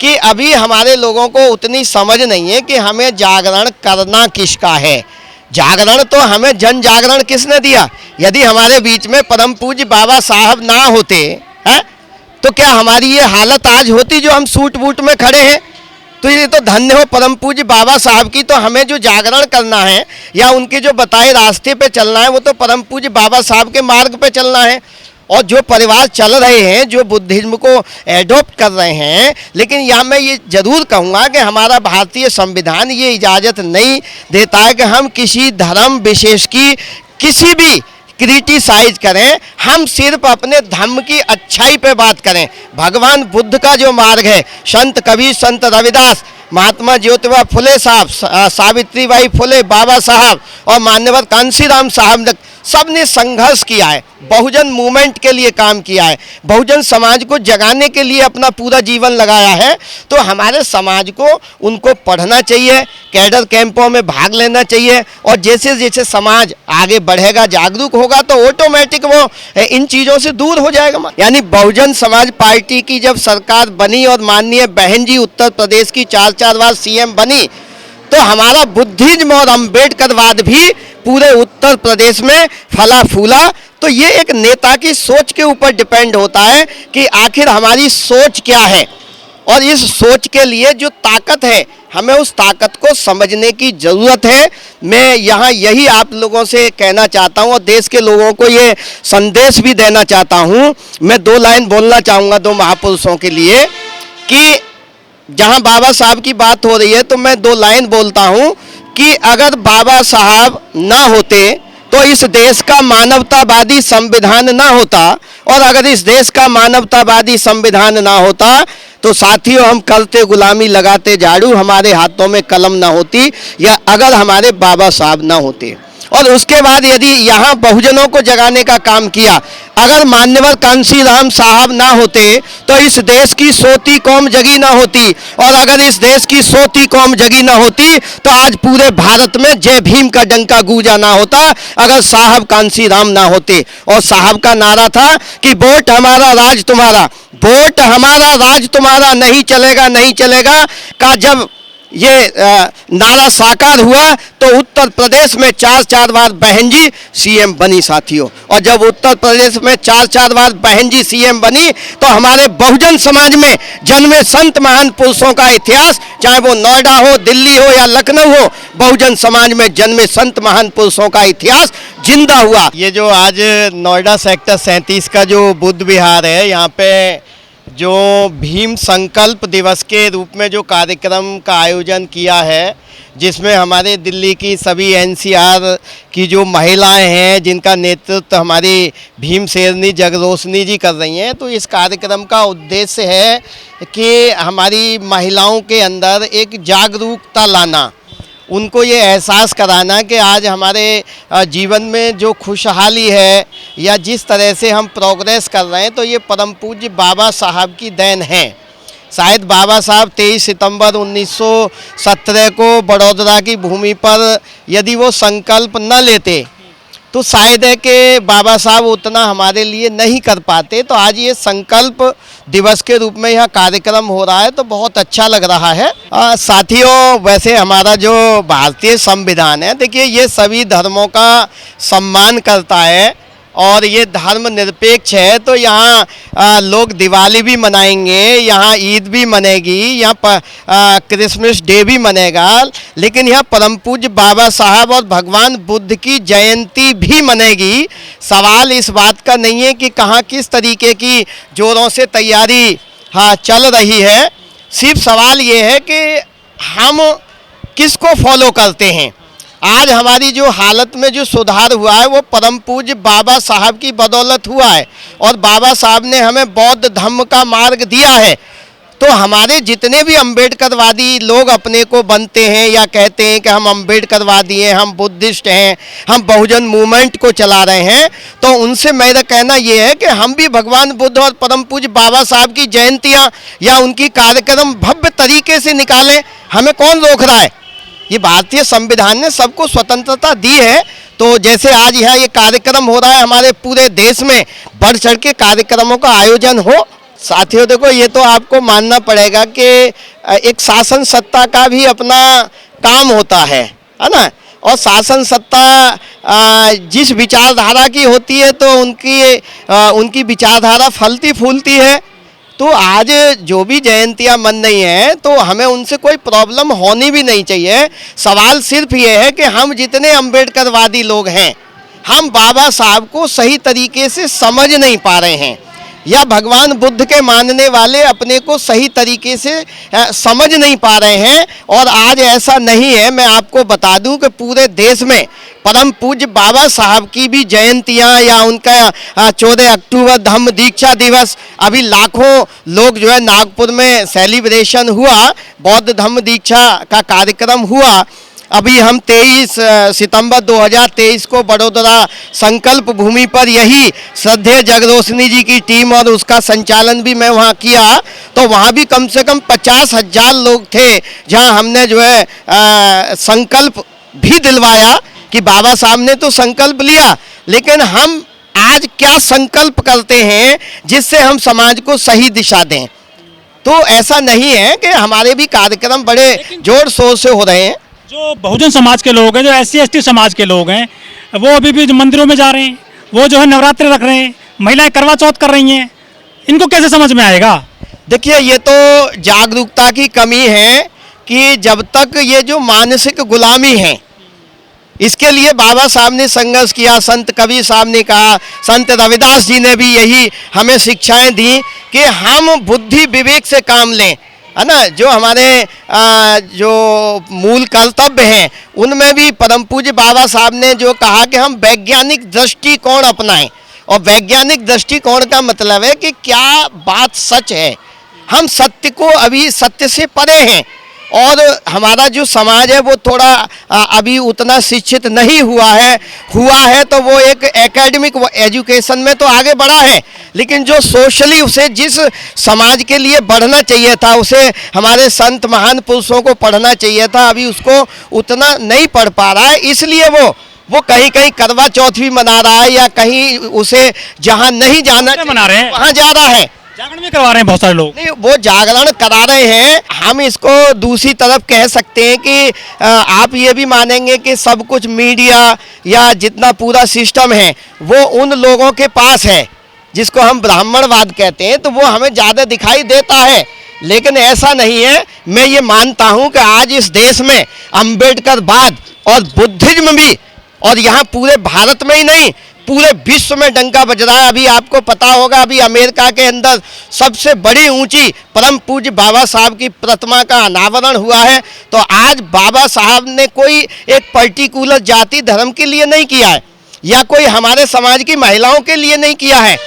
कि अभी हमारे लोगों को उतनी समझ नहीं है कि हमें जागरण करना किसका है। जागरण तो हमें जन जागरण किसने दिया? यदि हमारे बीच में परम पूज्य बाबा साहब ना होते हैं तो क्या हमारी ये हालत आज होती जो हम सूट बूट में खड़े हैं? तो ये तो धन्य हो परम पूज्य बाबा साहब की। तो हमें जो जागरण करना है या उनके जो बताए रास्ते पे चलना है वो तो परम पूज्य बाबा साहब के मार्ग पे चलना है। और जो परिवार चल रहे हैं, जो बुद्धिज्म को एडॉप्ट कर रहे हैं, लेकिन यहाँ मैं ये जरूर कहूँगा कि हमारा भारतीय संविधान ये इजाज़त नहीं देता है कि हम किसी धर्म विशेष की किसी भी क्रिटिसाइज करें। हम सिर्फ अपने धर्म की अच्छाई पे बात करें। भगवान बुद्ध का जो मार्ग है, संत कबीर, संत रविदास, महात्मा ज्योतिबा फुले साहब, सावित्रीबाई फुले, बाबा साहब और मान्यवर कांशीराम साहब ने सबने संघर्ष किया है, बहुजन मूवमेंट के लिए काम किया है, बहुजन समाज को जगाने के लिए अपना पूरा जीवन लगाया है। तो हमारे समाज को उनको पढ़ना चाहिए, कैडर कैंपों में भाग लेना चाहिए। और जैसे जैसे समाज आगे बढ़ेगा, जागरूक होगा, तो ऑटोमेटिक वो इन चीज़ों से दूर हो जाएगा। यानी बहुजन समाज पार्टी की जब सरकार बनी और माननीय बहन जी उत्तर प्रदेश की 4 बार सीएम बनी, तो हमारा बुद्धिज्म और अम्बेडकरवाद भी पूरे उत्तर प्रदेश में फला फूला। तो ये एक नेता की सोच के ऊपर डिपेंड होता है कि आखिर हमारी सोच क्या है, और इस सोच के लिए जो ताकत है, हमें उस ताकत को समझने की ज़रूरत है। मैं यहाँ यही आप लोगों से कहना चाहता हूँ और देश के लोगों को ये संदेश भी देना चाहता हूँ। मैं 2 लाइन बोलना चाहूँगा 2 महापुरुषों के लिए कि जहाँ बाबा साहब की बात हो रही है तो मैं 2 लाइन बोलता हूँ कि अगर बाबा साहब ना होते तो इस देश का मानवतावादी संविधान ना होता, और अगर इस देश का मानवतावादी संविधान ना होता तो साथियों हम करते गुलामी लगाते झाड़ू, हमारे हाथों में कलम ना होती, या अगर हमारे बाबा साहब ना होते। और उसके बाद यदि यहाँ बहुजनों को जगाने का काम किया, अगर मान्यवर कांशीराम साहब ना होते तो इस देश की सोती कौम जगी ना होती, और अगर इस देश की सोती कौम जगी ना होती तो आज पूरे भारत में जय भीम का डंका गूंजा ना होता, अगर साहब कांशीराम ना होते। और साहब का नारा था कि वोट हमारा राज तुम्हारा, वोट हमारा राज तुम्हारा, नहीं चलेगा नहीं चलेगा का जब ये नारा साकार हुआ तो उत्तर प्रदेश में 4 बार बहन जी सीएम बनी साथियों। और जब उत्तर प्रदेश में 4 बार बहन जी सीएम बनी तो हमारे बहुजन समाज में जन्मे संत महान पुरुषों का इतिहास, चाहे वो नोएडा हो, दिल्ली हो या लखनऊ हो, बहुजन समाज में जन्मे संत महान पुरुषों का इतिहास जिंदा हुआ। ये जो आज नोएडा सेक्टर 37 का जो बुद्ध विहार है, यहाँ पे जो भीम संकल्प दिवस के रूप में जो कार्यक्रम का आयोजन किया है, जिसमें हमारे दिल्ली की सभी एनसीआर की जो महिलाएं हैं, जिनका नेतृत्व हमारी भीम शेरनी जगरोशनी जी कर रही हैं, तो इस कार्यक्रम का उद्देश्य है कि हमारी महिलाओं के अंदर एक जागरूकता लाना, उनको ये एहसास कराना कि आज हमारे जीवन में जो खुशहाली है या जिस तरह से हम प्रोग्रेस कर रहे हैं, तो ये परम पूज्य बाबा साहब की देन है। शायद बाबा साहब 23 सितंबर 1917 को बड़ौदा की भूमि पर यदि वो संकल्प न लेते तो शायद है कि बाबा साहब उतना हमारे लिए नहीं कर पाते। तो आज ये संकल्प दिवस के रूप में यह कार्यक्रम हो रहा है तो बहुत अच्छा लग रहा है। साथियों, वैसे हमारा जो भारतीय संविधान है, देखिए ये सभी धर्मों का सम्मान करता है और ये धर्म निरपेक्ष है। तो यहाँ लोग दिवाली भी मनाएंगे, यहाँ ईद भी मनेगी, यहाँ क्रिसमस डे भी मनेगा, लेकिन यहाँ परम पूज्य बाबा साहब और भगवान बुद्ध की जयंती भी मनेगी। सवाल इस बात का नहीं है कि कहाँ किस तरीके की जोरों से तैयारी चल रही है, सिर्फ सवाल ये है कि हम किसको फॉलो करते हैं। आज हमारी जो हालत में जो सुधार हुआ है वो परम पूज्य बाबा साहब की बदौलत हुआ है, और बाबा साहब ने हमें बौद्ध धर्म का मार्ग दिया है। तो हमारे जितने भी अम्बेडकरवादी लोग अपने को बनते हैं या कहते हैं कि हम अम्बेडकरवादी हैं, हम बुद्धिस्ट हैं, हम बहुजन मूवमेंट को चला रहे हैं, तो उनसे मेरा कहना ये है कि हम भी भगवान बुद्ध और परम पूज्य बाबा साहब की जयंतियाँ या उनकी कार्यक्रम भव्य तरीके से निकालें। हमें कौन रोक रहा है? ये भारतीय संविधान ने सबको स्वतंत्रता दी है। तो जैसे आज यहाँ ये कार्यक्रम हो रहा है, हमारे पूरे देश में बढ़ चढ़ के कार्यक्रमों का आयोजन हो, साथियों देखो, ये तो आपको मानना पड़ेगा कि एक शासन सत्ता का भी अपना काम होता है ना। और शासन सत्ता जिस विचारधारा की होती है तो उनकी विचारधारा फलती फूलती है। तो आज जो भी जयंतियां मन रही हैं तो हमें उनसे कोई प्रॉब्लम होनी भी नहीं चाहिए। सवाल सिर्फ ये है कि हम जितने अम्बेडकरवादी लोग हैं, हम बाबा साहब को सही तरीके से समझ नहीं पा रहे हैं, या भगवान बुद्ध के मानने वाले अपने को सही तरीके से समझ नहीं पा रहे हैं। और आज ऐसा नहीं है, मैं आपको बता दूं कि पूरे देश में परम पूज्य बाबा साहब की भी जयंतियां या उनका 14 अक्टूबर धम्म दीक्षा दिवस, अभी लाखों लोग जो है नागपुर में सेलिब्रेशन हुआ, बौद्ध धम्म दीक्षा का कार्यक्रम हुआ। अभी हम 23 सितंबर 2023 को बड़ोदरा संकल्प भूमि पर यही श्रद्धेय जगरोशनी जी की टीम और उसका संचालन भी मैं वहाँ किया, तो वहाँ भी कम से कम 50,000 लोग थे, जहाँ हमने जो है संकल्प भी दिलवाया कि बाबा साहब ने तो संकल्प लिया, लेकिन हम आज क्या संकल्प करते हैं जिससे हम समाज को सही दिशा दें। तो ऐसा नहीं है कि हमारे भी कार्यक्रम बड़े जोर शोर से हो रहे हैं। जो बहुजन समाज के लोग हैं, जो SC ST समाज के लोग हैं, वो अभी भी मंदिरों में जा रहे हैं, वो जो है नवरात्रि रख रहे हैं, महिलाएं करवा चौथ कर रही हैं, इनको कैसे समझ में आएगा? देखिए, ये तो जागरूकता की कमी है कि जब तक ये जो मानसिक गुलामी है, इसके लिए बाबा साहब ने संघर्ष किया, संत कबीर साहब ने कहा, संत रविदास जी ने भी यही हमें शिक्षाएं दी कि हम बुद्धि विवेक से काम लें, है ना। जो हमारे जो मूल कर्तव्य हैं उनमें भी परम पूज्य बाबा साहब ने जो कहा कि हम वैज्ञानिक दृष्टिकोण अपनाएं। और वैज्ञानिक दृष्टिकोण का मतलब है कि क्या बात सच है, हम सत्य को अभी सत्य से परे हैं। और हमारा जो समाज है वो थोड़ा अभी उतना शिक्षित नहीं हुआ है तो वो एक एकेडमिक एजुकेशन में तो आगे बढ़ा है, लेकिन जो सोशली उसे जिस समाज के लिए बढ़ना चाहिए था, उसे हमारे संत महान पुरुषों को पढ़ना चाहिए था, अभी उसको उतना नहीं पढ़ पा रहा है। इसलिए वो कहीं कहीं करवा चौथ भी मना रहा है, या कहीं उसे जहाँ नहीं जाना मना रहे हैं वहाँ जा रहा है। जागरण भी करवा रहे हैं बहुत सारे लोग। नहीं, वो जागरण करा रहे हैं। हम इसको दूसरी तरफ कह सकते हैं कि आप ये भी मानेंगे कि सब कुछ मीडिया या जितना पूरा सिस्टम है वो उन लोगों के पास है जिसको हम ब्राह्मणवाद कहते हैं, तो वो हमें ज़्यादा दिखाई देता है, लेकिन ऐसा नहीं है। मैं ये मानता हूँ कि आज इस देश में अम्बेडकरवाद और बुद्धिज्म भी, और यहाँ पूरे भारत में ही नहीं पूरे विश्व में डंका बज रहा है। अभी आपको पता होगा, अभी अमेरिका के अंदर सबसे बड़ी ऊंची परम पूज्य बाबा साहब की प्रतिमा का अनावरण हुआ है। तो आज बाबा साहब ने कोई एक पर्टिकुलर जाति धर्म के लिए नहीं किया है, या कोई हमारे समाज की महिलाओं के लिए नहीं किया है।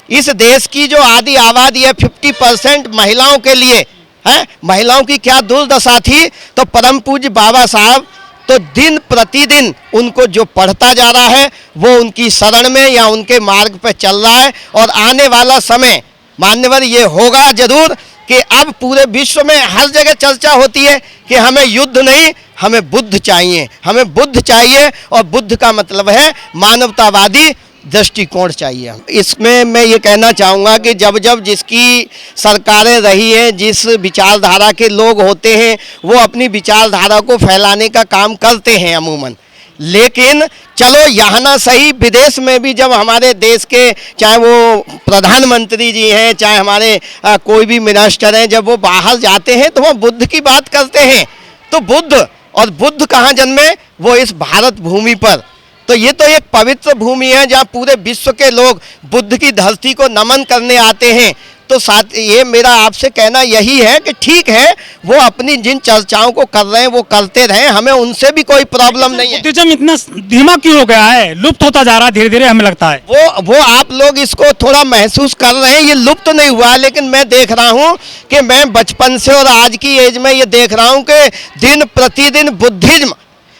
इस देश की जो आधी आबादी है 50% महिलाओं के लिए है। महिलाओं की क्या दुर्दशा थी, तो परम पूज्य बाबा साहब तो दिन प्रतिदिन उनको जो पढ़ता जा रहा है वो उनकी शरण में या उनके मार्ग पर चल रहा है। और आने वाला समय मान्यवर ये होगा जरूर कि अब पूरे विश्व में हर जगह चर्चा होती है कि हमें युद्ध नहीं, हमें बुद्ध चाहिए, हमें बुद्ध चाहिए। और बुद्ध का मतलब है मानवतावादी दृष्टिकोण चाहिए। इसमें मैं ये कहना चाहूँगा कि जब जब जिसकी सरकारें रही हैं, जिस विचारधारा के लोग होते हैं, वो अपनी विचारधारा को फैलाने का काम करते हैं अमूमन। लेकिन चलो यहाँ ना सही, विदेश में भी जब हमारे देश के चाहे वो प्रधानमंत्री जी हैं, चाहे हमारे कोई भी मिनिस्टर हैं, जब वो बाहर जाते हैं तो वो बुद्ध की बात करते हैं। तो बुद्ध कहाँ जन्मे? वो इस भारत भूमि पर। तो ये तो एक पवित्र भूमि है जहाँ पूरे विश्व के लोग बुद्ध की धरती को नमन करने आते हैं। तो साथ ये मेरा आपसे कहना यही है कि ठीक है, वो अपनी जिन चर्चाओं को कर रहे हैं वो करते रहें, हमें उनसे भी कोई प्रॉब्लम नहीं है। बुद्धिज्म इतना धीमा क्यों हो गया है, लुप्त होता जा रहा है धीरे धीरे, हमें लगता है। वो आप लोग इसको थोड़ा महसूस कर रहे हैं, ये लुप्त नहीं हुआ है, लेकिन मैं देख रहा हूँ कि मैं बचपन से और आज की एज में ये देख रहा हूँ कि दिन प्रतिदिन बुद्धिज्म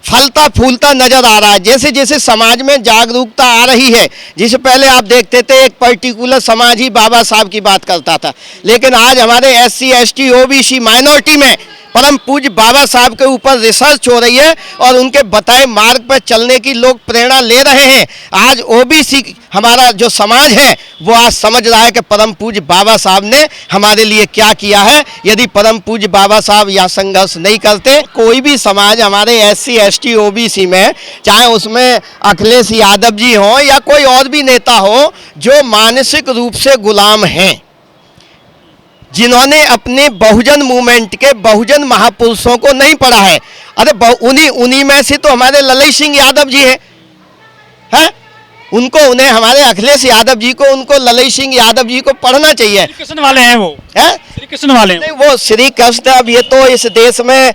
फलता फूलता नजर आ रहा है। जैसे जैसे समाज में जागरूकता आ रही है, जिसे पहले आप देखते थे एक पर्टिकुलर समाज ही बाबा साहब की बात करता था, लेकिन आज हमारे SC ST OBC माइनॉरिटी में परम पूज्य बाबा साहब के ऊपर रिसर्च हो रही है और उनके बताए मार्ग पर चलने की लोग प्रेरणा ले रहे हैं। आज ओबीसी हमारा जो समाज है वो आज समझ रहा है कि परम पूज्य बाबा साहब ने हमारे लिए क्या किया है। यदि परम पूज्य बाबा साहब यह संघर्ष नहीं करते, कोई भी समाज हमारे SC ST OBC में, चाहे उसमें अखिलेश यादव जी हों या कोई और भी नेता हो, जो मानसिक रूप से गुलाम हैं, जिन्होंने अपने बहुजन मूवमेंट के बहुजन महापुरुषों को नहीं पढ़ा है। अरे उन्हीं में से तो हमारे ललित सिंह यादव जी हैं, उनको, उन्हें हमारे अखिलेश यादव जी को, उनको ललित सिंह यादव जी को पढ़ना चाहिए। श्री कृष्ण वाले हैं वो, है श्री कृष्ण वाले हैं। नहीं, वो श्री कृष्ण, अब ये तो इस देश में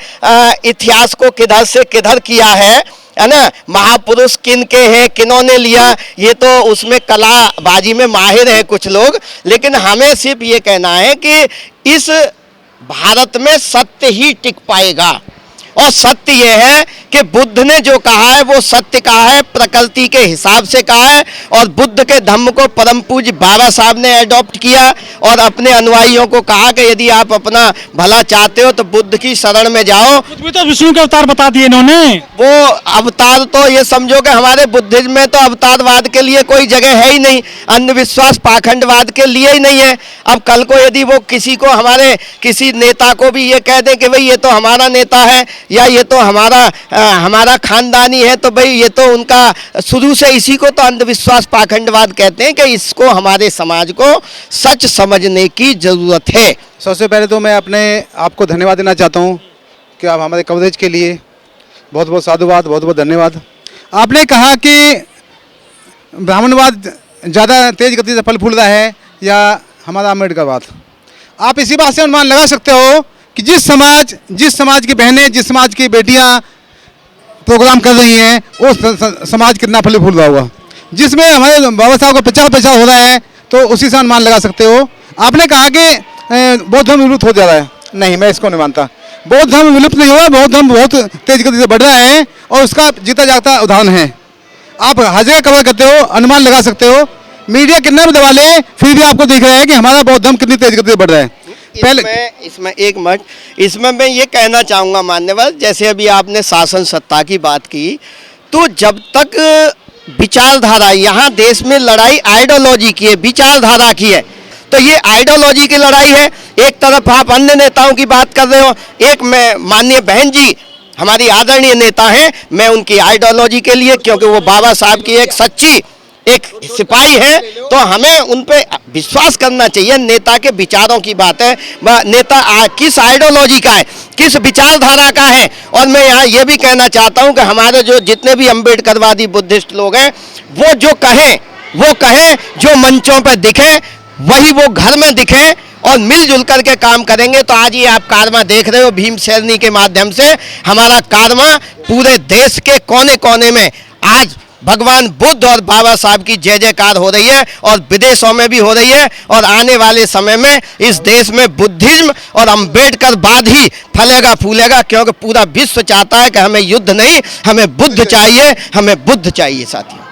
इतिहास को किधर से किधर किया है ना। महापुरुष किन के हैं, किन्होंने लिया, ये तो उसमें कलाबाजी में माहिर हैं कुछ लोग। लेकिन हमें सिर्फ ये कहना है कि इस भारत में सत्य ही टिक पाएगा, और सत्य ये है कि बुद्ध ने जो कहा है वो सत्य कहा है, प्रकृति के हिसाब से कहा है, और बुद्ध के धम्म को परम पूज्य बाबा साहब ने अडॉप्ट किया और अपने अनुयायियों को कहा कि यदि आप अपना भला चाहते हो तो बुद्ध की शरण में जाओ। बुद्ध भी तो विष्णु के अवतार बता दिए इन्होंने। वो अवतार तो ये समझो कि हमारे बुद्धिज्म में तो अवतारवाद के लिए कोई जगह है ही नहीं, अंधविश्वास पाखंडवाद के लिए ही नहीं है। अब कल को यदि वो किसी को, हमारे किसी नेता को भी ये कह दे कि भाई ये तो हमारा नेता है या ये तो हमारा खानदानी है, तो भाई ये तो उनका शुरू से, इसी को तो अंधविश्वास पाखंडवाद कहते हैं कि इसको हमारे समाज को सच समझने की जरूरत है। सबसे पहले तो मैं अपने आपको धन्यवाद देना चाहता हूँ कि आप हमारे कवरेज के लिए बहुत बहुत साधुवाद, बहुत बहुत धन्यवाद। आपने कहा कि ब्राह्मणवाद ज़्यादा तेज गति से फल फूल रहा है या हमारा अम्बेडकरवाद। आप इसी बात से अनुमान लगा सकते हो कि जिस समाज की बहनें, जिस समाज की बेटियां प्रोग्राम कर रही हैं, वो समाज कितना फल फूल रहा होगा। जिसमें हमारे बाबा साहब का 50-50 हो रहा है, तो उसी से अनुमान लगा सकते हो। आपने कहा कि बौद्ध धर्म विलुप्त हो जा रहा है, नहीं, मैं इसको नहीं मानता। बौद्ध धर्म विलुप्त नहीं हुआ, बौद्ध धर्म बहुत तेज गति से बढ़ रहा है और उसका जीता जागता उदाहरण है। आप हर जगह कवर करते हो, अनुमान लगा सकते हो। मीडिया कितना भी दबा ले, फिर भी आपको दिख रहा है कि हमारा बौद्ध धर्म कितनी तेज गति से बढ़ रहा है। इसमें एक मिनट, इसमें मैं ये कहना चाहूँगा मान्यवर, जैसे अभी आपने शासन सत्ता की बात की, तो जब तक विचारधारा, यहाँ देश में लड़ाई आइडियोलॉजी की है, विचारधारा की है, तो ये आइडियोलॉजी की लड़ाई है। एक तरफ आप अन्य नेताओं की बात कर रहे हो, एक मैं माननीय बहन जी हमारी आदरणीय नेता हैं, मैं उनकी आइडियोलॉजी के लिए, क्योंकि वो बाबा साहब की एक सच्ची एक सिपाही है, तो हमें उन पे विश्वास करना चाहिए। नेता के विचारों की बात है, नेता किस आइडियोलॉजी का है, किस विचारधारा का है। और मैं यहाँ ये भी कहना चाहता हूँ कि हमारे जो जितने भी अम्बेडकरवादी बुद्धिस्ट लोग हैं, वो जो कहें जो मंचों पर दिखे वही वो घर में दिखे और मिलजुल करके काम करेंगे। तो आज ये आप कारमा देख रहे हो, भीम शेरनी के माध्यम से हमारा कारमा पूरे देश के कोने कोने में आज भगवान बुद्ध और बाबा साहब की जय जयकार हो रही है, और विदेशों में भी हो रही है। और आने वाले समय में इस देश में बुद्धिज्म और अम्बेडकरवाद ही फलेगा फूलेगा, क्योंकि पूरा विश्व चाहता है कि हमें युद्ध नहीं, हमें बुद्ध चाहिए, हमें बुद्ध चाहिए साथियों।